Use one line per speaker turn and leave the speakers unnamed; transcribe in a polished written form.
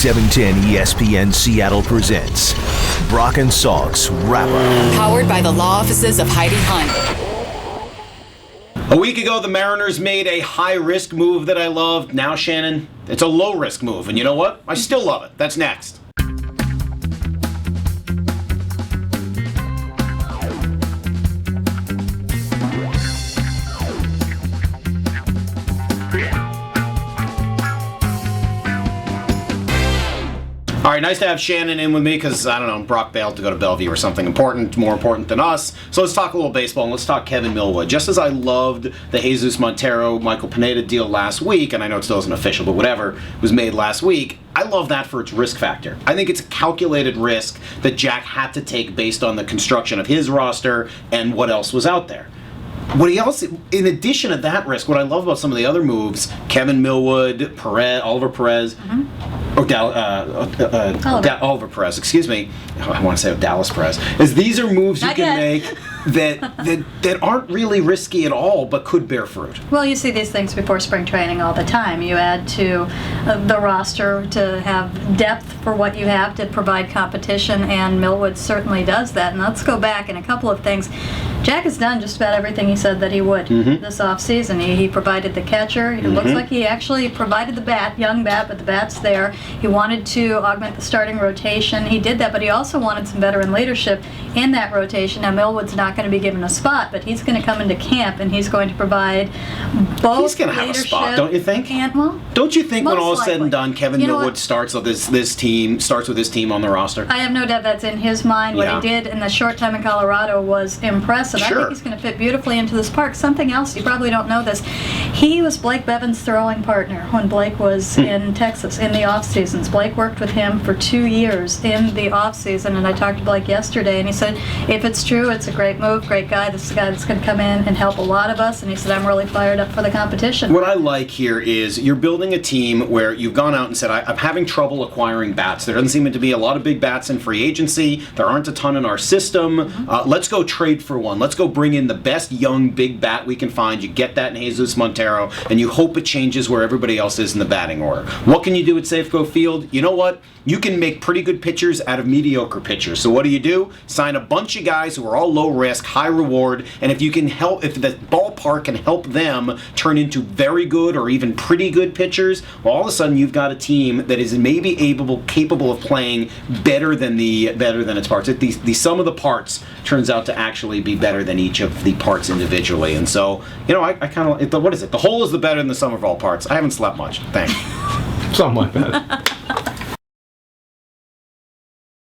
710 ESPN Seattle presents Brock and Salk's Wrap-Up.
Powered by the law offices of Heidi Hunt.
A week ago, the Mariners made a high-risk move that I loved. Now, Shannon, it's a low-risk move. And you know what? I still love it. That's next. All right, nice to have Shannon in with me because, I don't know, Brock bailed to go to Bellevue or something important, more important than us. So let's talk a little baseball and let's talk Kevin Millwood. Just as I loved the Jesus Montero, Michael Pineda deal last week, and I know it still isn't official, but whatever, was made last week, I love that for its risk factor. I think it's a calculated risk that Jack had to take based on the construction of his roster and what else was out there. What he also, in addition to that risk, what I love about some of the other moves, Kevin Millwood, Oliver Perez, Oliver Perez, excuse me. I want to say Dallas Perez. Is these are moves you can make that aren't really risky at all, but could bear fruit.
Well, you see these things before spring training all the time. You add to the roster to have depth for what you have to provide competition, and Millwood certainly does that. And let's go back in a couple of things. Jack has done just about everything he said that he would this offseason. He provided the catcher. It looks like he actually provided the bat, young bat, but the bat's there. He wanted to augment the starting rotation. He did that, but he also wanted some veteran leadership in that rotation. Now, Millwood's not going to be given a spot, but he's going to come into camp and he's going to provide both.
He's going to have a spot, don't you think? Don't you think when all is said and done, Kevin Millwood starts with this team on the roster?
I have no doubt that's in his mind. What he did in the short time in Colorado was impressive.
Sure.
I think he's going to fit beautifully into this park. Something else, you probably don't know this. He was Blake Bevan's throwing partner when Blake was in Texas in the off seasons. Blake worked with him for 2 years in the off season, and I talked to Blake yesterday, and he said, if it's true, it's a great move, great guy. This is a guy that's going to come in and help a lot of us, and he said, I'm really fired up for the competition.
What I like here is you're building a team where you've gone out and said, I'm having trouble acquiring bats. There doesn't seem to be a lot of big bats in free agency. There aren't a ton in our system. Let's go trade for one. Let's go bring in the best young big bat we can find. You get that in Jesus Montero, and you hope it changes where everybody else is in the batting order. What can you do at Safeco Field? You know what? You can make pretty good pitchers out of mediocre pitchers. So what do? Sign a bunch of guys who are all low risk, high reward, and if you can help, if the ballpark can help them turn into very good or even pretty good pitchers, well, all of a sudden you've got a team that is maybe capable of playing better than its parts. The sum of the parts turns out to actually be better than each of the parts individually. And so, I kind of, what is it? The whole is the better than the sum of all parts. I haven't slept much. Thanks.
Something like that.